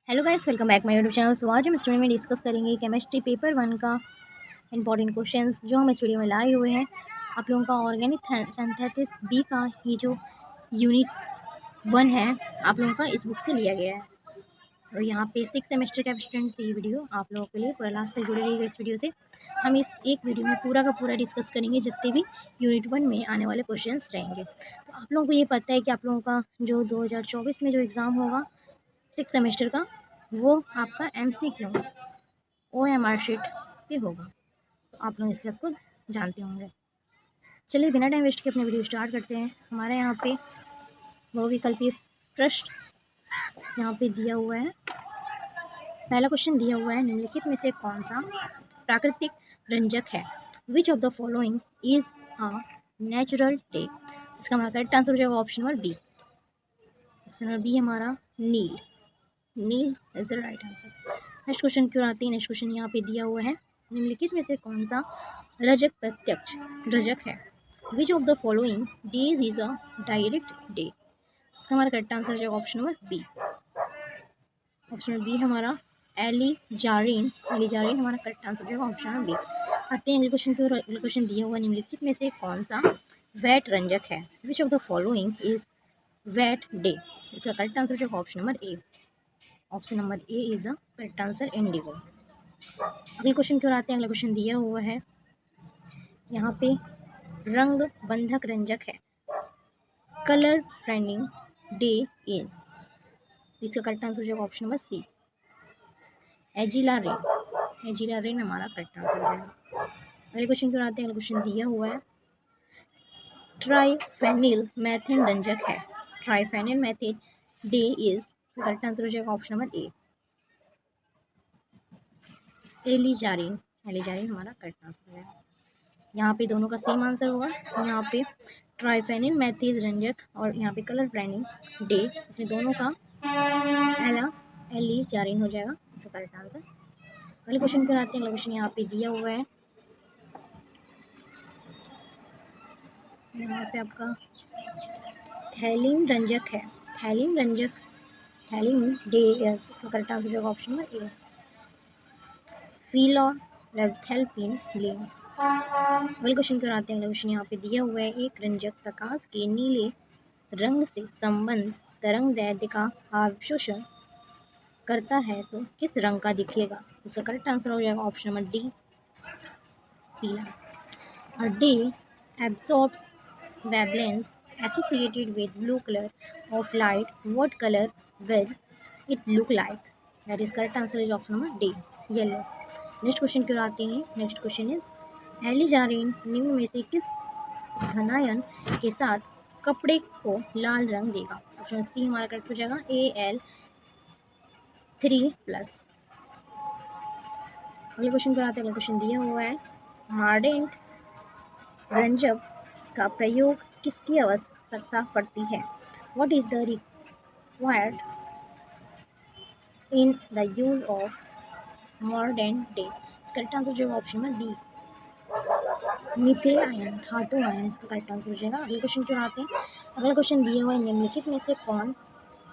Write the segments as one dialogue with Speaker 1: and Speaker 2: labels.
Speaker 1: Hello guys, welcome back my YouTube channel. So आज हम इस वीडियो में डिस्कस करेंगे केमिस्ट्री पेपर 1 का इंपॉर्टेंट क्वेश्चंस जो हम इस वीडियो में लाए हुए हैं। आप लोगों का ऑर्गेनिक सिंथेसिस बी का ये जो यूनिट 1 है, आप लोगों का इस बुक से लिया गया है। और यहाँ पे 6 सेमेस्टर का स्टूडेंट की वीडियो आप लोगों के लिए पूरा लास्ट तक जुड़े रहिएगा। इस वीडियो से हम इस एक वीडियो में पूरा का पूरा डिस्कस करेंगे जितने भी यूनिट 1 में आने वाले क्वेश्चन रहेंगे। तो आप लोगों को ये पता है कि आप लोगों का जो 2024 में जो एग्ज़ाम होगा 6 सेमेस्टर का, वो आपका MCQ OMR शीट पे होगा। तो आप लोग इस बात को जानते होंगे। चलिए बिना टाइम वेस्ट के अपने वीडियो स्टार्ट करते हैं। हमारे यहाँ पे बहुविकल्पीय प्रश्न यहाँ पे दिया हुआ है। पहला क्वेश्चन दिया हुआ है, निम्नलिखित में से कौन सा प्राकृतिक रंजक है? Which of the following is a natural dye? इसका हमारा करेक्ट आंसर हो जाएगा option number B. Option number B हमारा नील। नील is the right answer. Next question क्यों आती है? नेक्स्ट क्वेश्चन यहाँ पे दिया हुआ है, निम्नलिखित में से कौन सा रजक प्रत्यक्ष रजक है? Which of the following dyes is a direct dye? इसका हमारा करेक्ट आंसर हो जाएगा option number B. Option number B हमारा एलिजारिन। एलिजारिन हमारा करेक्ट आंसर हो जाएगा ऑप्शन नंबर बी। आते हैं अगले क्वेश्चन की ओर। अगले क्वेश्चन दिया हुआ, निम्नलिखित में से कौन सा वैट रंजक है? Which of the following is vat dye? इसका करेक्ट आंसर हो जाएगा option number A. Option number A is the correct answer, indigo. अगले क्वेश्चन की ओर आते हैं। अगला क्वेश्चन दिया हुआ है, यहाँ पे रंग बंधक रंजक है, कलर फ्रेंडिंग डे इन। इसका करेक्ट आंसर हो जाएगा ऑप्शन नंबर सी, एजिलारेन। एजिलारेन हमारा करेक्ट आंसर हो जाएगा। अगले क्वेश्चन की ओर आते हैं। अगला क्वेश्चन दिया हुआ है, ट्राइफेनिल मैथिन रंजक है, ट्राइफेनिल मैथिन डे इज। करेक्ट आंसर हो जाएगा option number A, alizarin. Alizarin हमारा करेक्ट आंसर है। यहाँ पे दोनों का सेम आंसर होगा। यहाँ पे ट्राइफेनिल मैथिज रंजक और यहाँ पे कलर ब्रांडिंग डे, इसमें दोनों का एलिजारिन हो जाएगा इसका करेक्ट आंसर। अगले क्वेश्चन पर आते हैं। अगला क्वेश्चन यहाँ पे दिया हुआ है, यहाँ पे आपका थैलिन रंजक है, थैलिन रंजक थैलिन डे, इसका करेक्ट आंसर होगा ऑप्शन नंबर ए, फिलोलेप्थेल्पिन लिंग। अगले क्वेश्चन पर आते हैं। अगला क्वेश्चन यहाँ पे दिया हुआ है, एक रंजक प्रकाश के नीले रंग से संबंध तरंग दैर्ध्य का अवशोषण करता है तो किस रंग का दिखेगा? इसका करेक्ट आंसर हो जाएगा ऑप्शन नंबर डी, पीला। और D absorbs wavelengths associated with blue color of light. What color will it look like? That is correct answer is option number D, yellow. Next question की ओर आते हैं। Next question is, एलिजारिन निम्न में से किस धनायन के साथ कपड़े को लाल रंग देगा? ऑप्शन सी हमारा करेक्ट हो जाएगा, Al3+। अगले क्वेश्चन पर आते हैं। अगला क्वेश्चन दिया हुआ है, मार्डेंट रंजक का प्रयोग किसकी आवश्यकता पड़ती है? What is the required in the use of mordant dye? Correct answer जो ऑप्शन में बी, मिथिल आयन, धातु आयन इसका करेक्ट आंसर हो जाएगा। अगले क्वेश्चन पर आते हैं। अगला क्वेश्चन दिया हुआ है, निम्नलिखित में से कौन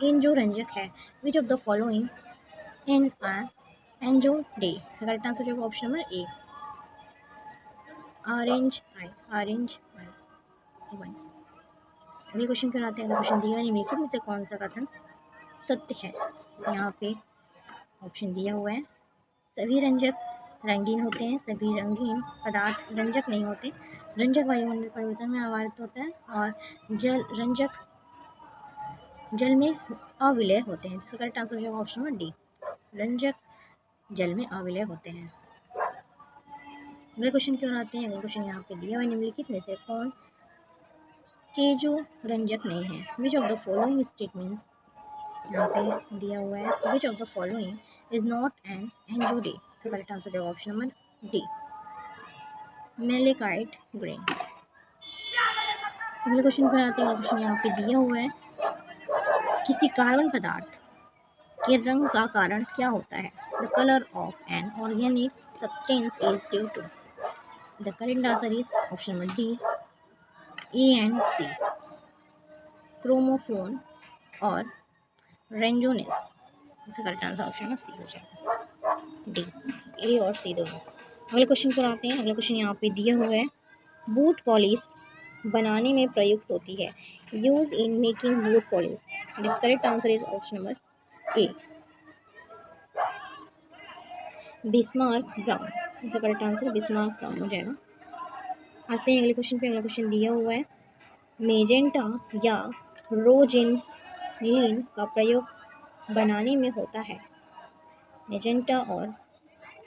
Speaker 1: एंजो रंजक है? Which of the following in azo dye? Correct answer जो option number A, orange I, orange I 1। अगले क्वेश्चन पर आते हैं। अगला क्वेश्चन दिया है, निम्नलिखित में से कौन सा कथन सत्य है? यहाँ पे ऑप्शन दिया हुआ है, सभी रंजक रंगीन होते हैं, सभी रंगीन पदार्थ रंजक नहीं होते, रंजक वायुमंडल परिवर्तन में आवर्त होता है और जल रंजक जल में अविलय होते हैं। इसका करेक्ट आंसर हो जाएगा ऑप्शन नंबर डी, रंजक जल में अविलय होते हैं। अगले क्वेश्चन की ओर आते हैं। अगले क्वेश्चन यहाँ पे दिया हुआ है, निम्नलिखित में से कौन एजो रंजक नहीं है? Which of the following statements, यहाँ पे दिया हुआ है, which of the following is not an Enzo day? तो करेक्ट आंसर होगा option number D, malachite grain. अगले क्वेश्चन पर आते हैं। क्वेश्चन यहाँ पे दिया हुआ है, किसी कार्बन पदार्थ के रंग का कारण क्या होता है? The colour of an organic substance is due to. The correct answer is option number D, A and C, chromophore और रेंजोनेस। इसका करेक्ट आंसर ऑप्शन में सी हो जाएगा, डी। ए और सी दोनों। अगले क्वेश्चन पर आते हैं। अगला क्वेश्चन यहाँ पे दिया हुआ है, बूट पॉलिश बनाने में प्रयुक्त होती है, use in making boot polish. This correct answer is option number A, Bismarck brown. इसका करेक्ट आंसर बिस्मार्क ब्राउन हो जाएगा। आते हैं अगले क्वेश्चन पे। अगला क्वेश्चन दिया हुआ है, मेजेंटा या रोजेनिलीन का प्रयोग बनाने में होता है, मेजेंटा और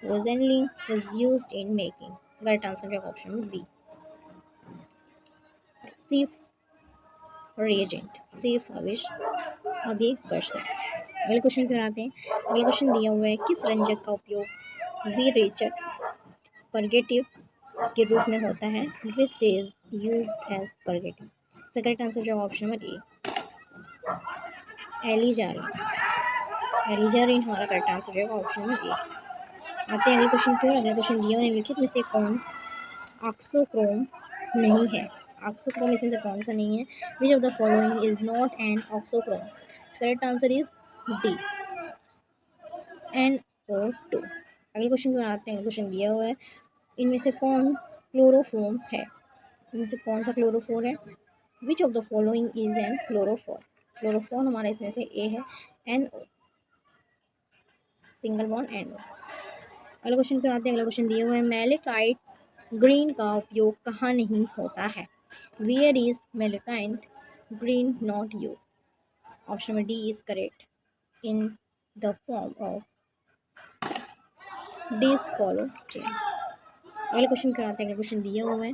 Speaker 1: rosaniline is used in making. Correct answer है option B, Schiff reagent, Schiff अभिकर्षक। अगले क्वेश्चन पर आते हैं। अगला क्वेश्चन दिया हुआ है, किस रंजक का उपयोग विरेचक परगेटिव के रूप में होता है, which is used as purgative. Correct answer जो option number A, alizarin. Alizarin हमारा करेक्ट आंसर जो है ऑप्शन नंबर ए। आते हैं अगले क्वेश्चन की ओर। अगला क्वेश्चन दिया हुआ निम्नलिखित में से कौन ऑक्सोक्रोम नहीं है, ऑक्सोक्रोम इसमें से कौन सा नहीं है, which of the following is not an auxochrome. Correct answer is D, NO2। अगले क्वेश्चन की ओर आते हैं। क्वेश्चन दिया हुआ है, इनमें से कौन क्लोरोफॉर्म है, इनमें से कौन सा क्लोरोफोर है, which of the following is an chloroform. Chloroform हमारा इसमें से ए है, NO, सिंगल बॉन्ड NO। अगले क्वेश्चन पे आते हैं। अगला क्वेश्चन दिया हुआ है, मैलेकाइट ग्रीन का उपयोग कहाँ नहीं होता है, where is malachite green not use. Option number D is correct, in the form of डिस्कोलोट्रिन। अगले क्वेश्चन पे आते हैं। अगला क्वेश्चन दिया हुआ है,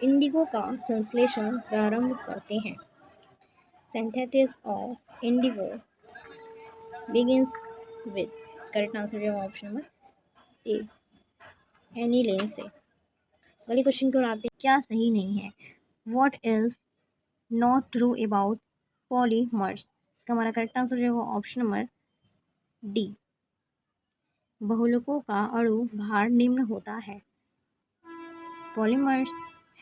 Speaker 1: इंडिगो का संश्लेषण प्रारंभ करते हैं, synthesis of Indigo begins with। Correct answer जो ऑप्शन नंबर ए, एनिलीन से। अगले क्वेश्चन को आते हैं, क्या सही नहीं है, what is not true about polymers. इसका हमारा करेक्ट आंसर जो ऑप्शन नंबर डी, बहुलकों का अणु भार निम्न होता है, polymers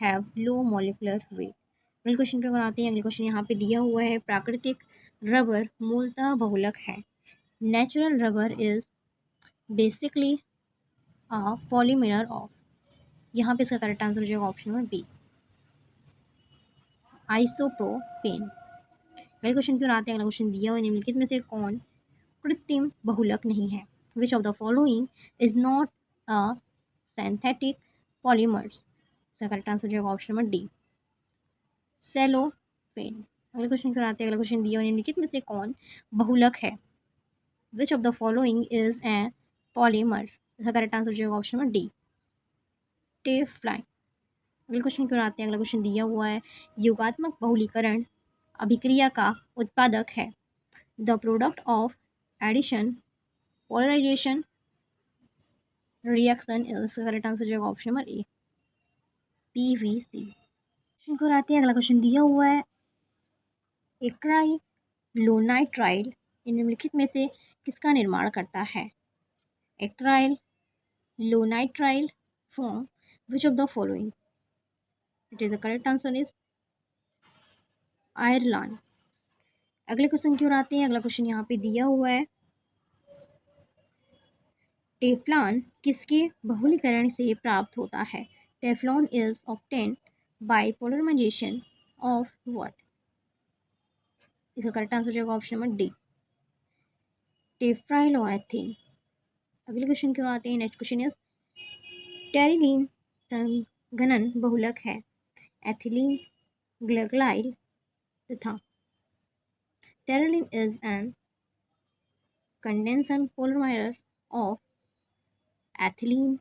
Speaker 1: have low molecular weight. अगले क्वेश्चन पे आते हैं। अगले क्वेश्चन यहाँ पे दिया हुआ है, प्राकृतिक रबर मूलतः बहुलक है, natural rubber is basically a polymer of. यहाँ पे इसका करेक्ट आंसर हो जाएगा ऑप्शन नंबर बी, आइसोप्रोपेन। अगले क्वेश्चन की ओर आते हैं। अगला क्वेश्चन दिया हुआ निम्नलिखित में से कौन कृत्रिम बहुलक नहीं है, which of the following is not a synthetic polymers. इसका करेक्ट आंसर हो जाएगा ऑप्शन नंबर डी, सेलोफेन। अगले क्वेश्चन की ओर आते हैं। अगला क्वेश्चन दिया हुआ निम्नलिखित में से कौन बहुलक है, which of the following is a polymer. इसका करेक्ट आंसर हो जाएगा ऑप्शन नंबर डी, टेफ्लाइन। अगले क्वेश्चन की ओर आते हैं। अगला क्वेश्चन दिया हुआ है, योगात्मक बहुलीकरण अभिक्रिया का उत्पादक है, the product of addition polarisation reaction. इसका करेक्ट आंसर जो option number A, PVC। Question को आते हैं। अगला क्वेश्चन दिया हुआ है, एक्राइलोनाइट्राइल निम्नलिखित में से किसका निर्माण करता है, acrylonitrile from which of the following. It is the correct answer is Ireland. अगले क्वेश्चन की ओर आते हैं। अगला क्वेश्चन यहाँ पे दिया हुआ है, टेफ्लॉन किसके बहुलीकरण से प्राप्त होता है, Teflon is obtained by polymerisation of what. इसका करेक्ट आंसर जाएगा ऑप्शन नंबर डी, टेफ्राइलोएथेन। अगले क्वेश्चन की ओर आते हैं। नेक्स्ट क्वेश्चन इज, टेरिलीन संघनन बहुलक है, एथिलीन ग्लाइकोलाइड तथा terylene is an condenser polymer of ethylene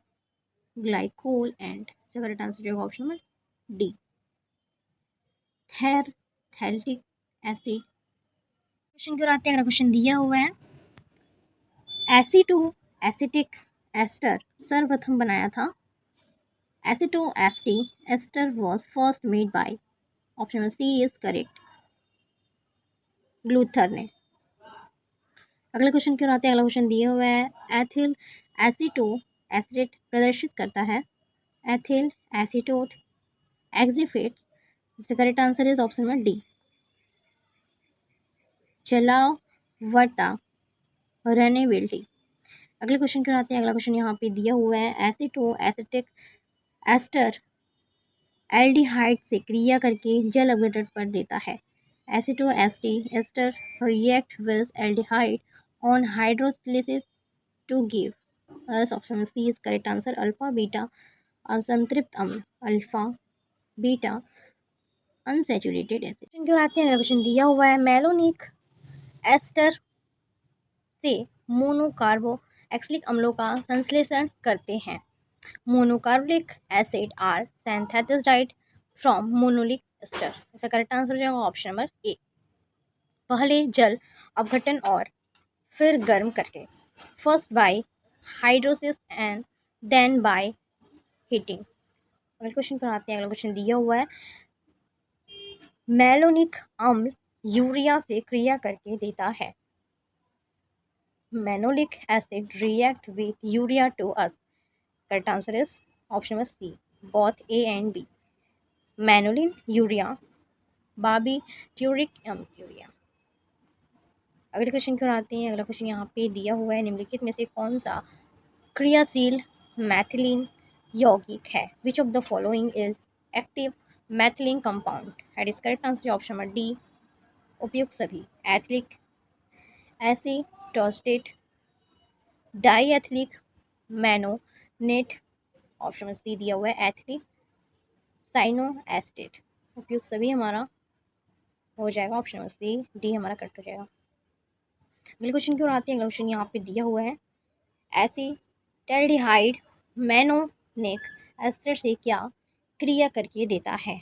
Speaker 1: glycol and the correct answer जो option number D, phthalic acid. Question की आते हैं। अगला क्वेश्चन दिया हुआ है, एसीटो एसिटिक एस्टर सर्वप्रथम बनाया था, aceto acetic ester was first made by. Option number C is correct, Geuther ने। अगले क्वेश्चन की आते हैं। अगला क्वेश्चन दिया हुआ है, एथिल एसीटो एसिड प्रदर्शित करता है, एथिल एसीटोट एक्जिफेट्स। इसका correct answer is option number D, जलावरता रनेबिलिटी। अगले क्वेश्चन की ओर आते हैं। अगला क्वेश्चन यहाँ पे दिया हुआ है, एसीटो एसिटिक एस्टर एल्डिहाइड से क्रिया करके जल अपघटन पर देता है। Aceto ester react with aldehyde on hydrolysis to give us, option C is correct answer, alpha beta असंतृप्त अम्ल, alpha beta unsaturated acid. Question की ओर आते हैं। अगला क्वेश्चन दिया हुआ है, मेलोनिक एस्टर से मोनोकार्बोक्सिलिक अम्लों का संश्लेषण करते हैं। Monocarboxylic acid are synthesized from malonic ester. इसका करेक्ट आंसर हो जाएगा ऑप्शन नंबर ए, पहले जल अपघटन और फिर गर्म करके, first by hydrolysis and then by heating. अगले क्वेश्चन पर आते हैं। अगला क्वेश्चन दिया हुआ है, मेलोनिक अम्ल यूरिया से क्रिया करके देता है। Malonic acid react with urea to us. Correct answer is option number C, both A and B, malonyl urea, barbituric urea. अगले क्वेश्चन की ओर आते हैं। अगला क्वेश्चन यहाँ पे दिया हुआ है, निम्नलिखित में से कौन सा क्रियाशील मैथिलीन यौगिक है? Which of the following is active methylene compound? It is correct answer option number D, उपयुक्त सभी, एथिलिक एसीटोस्टेट, डाईएथिलिक मैनोनेट, ऑप्शन नंबर सी दिया हुआ है एथिलिक साइनोएस्टेट, उपयुक्त सभी हमारा हो जाएगा ऑप्शन नंबर सी, डी हमारा करेक्ट हो जाएगा। अगले क्वेश्चन की ओर आते हैं। अगला क्वेश्चन यहाँ पे दिया हुआ है, एसीटैल्डिहाइड मैनोनिक एस्टर से क्या क्रिया करके देता है?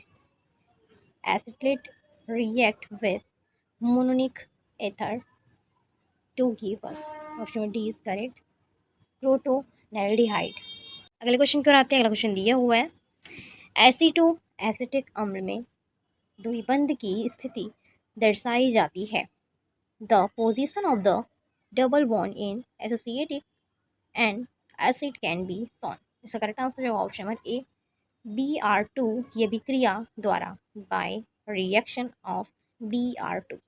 Speaker 1: Acetate react with malonic ether to give us, option D is correct, propionaldehyde. अगले क्वेश्चन की ओर आते हैं। अगला क्वेश्चन दिया हुआ है, एसीटो एसिटिक अम्ल में द्विबंध की स्थिति दर्शाई जाती है। The position of the double bond in associative and acid can be shown. इसका करेक्ट आंसर होगा ऑप्शन नंबर ए, Br2 की अभिक्रिया द्वारा, बाय रिएक्शन ऑफ Br2।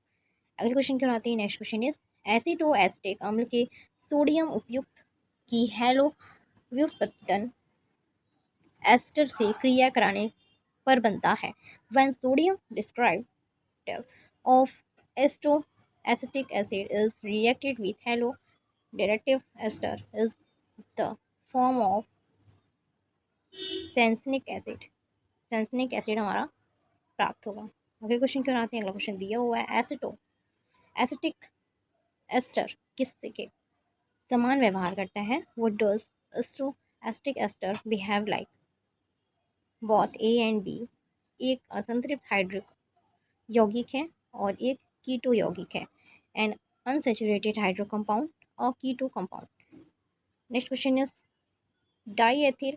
Speaker 1: अगले क्वेश्चन की ओर आते हैं। नेक्स्ट क्वेश्चन इज, एसिटो एसिटिक अम्ल के सोडियम उपयुक्त की हेलो व्युत्पत्तन एस्टर से क्रिया कराने पर बनता है। When sodium descriptive of acetic acid is reacted with halo derivative ester is the form of succinic acid. Succinic acid हमारा प्राप्त होगा। अगले क्वेश्चन की ओर आते हैं। अगला क्वेश्चन दिया हुआ है, एसिटिक एस्टर किससे के समान व्यवहार करता है? What does acetic ester behave like? Both A and B, एक असंतृप्त हाइड्रिक यौगिक है और एक कीटो यौगिक है, एंड अनसैचुरेटेड हाइड्रो कंपाउंड और keto compound. Next question is, diethyl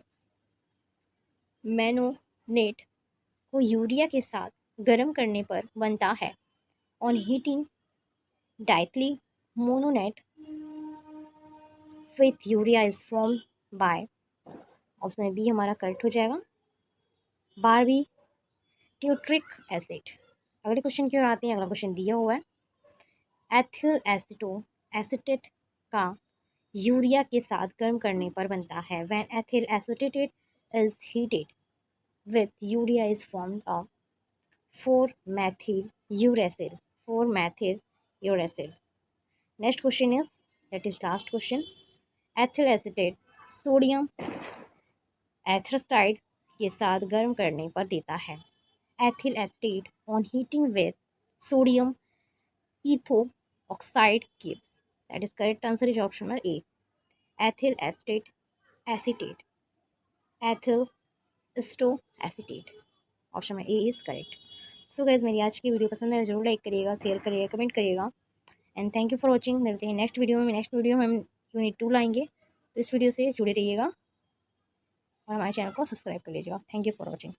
Speaker 1: malonate को यूरिया के साथ गर्म करने पर बनता है। On heating diethyl malonate with urea is form by, option B हमारा करेक्ट हो जाएगा, बार्बिट्यूरिक एसिड। अगले क्वेश्चन की ओर आते हैं। अगला क्वेश्चन दिया हुआ है, एथिल एसिटेट का यूरिया के साथ गर्म करने पर बनता है। When ethyl acetate is heated with urea is formed of 4-methyl uracil, 4-methyl uracil. Next question is, that is last question, ethyl acetate sodium ethoxide के साथ गर्म करने पर देता है। Ethyl acetate on heating with sodium ethoxide gives, that is correct answer is option number A, ethyl acetate ethyl aceto acetate, option में A is correct. So guys, मेरी आज की वीडियो पसंद है जरूर लाइक करिएगा, शेयर करिएगा, comment करिएगा, and thank you for watching. मिलते हैं नेक्स्ट वीडियो में। नेक्स्ट वीडियो में हम यूनिट 2 लाएंगे, तो इस वीडियो से जुड़े रहिएगा और हमारे चैनल को सब्सक्राइब कर लीजिएगा। Thank you for watching.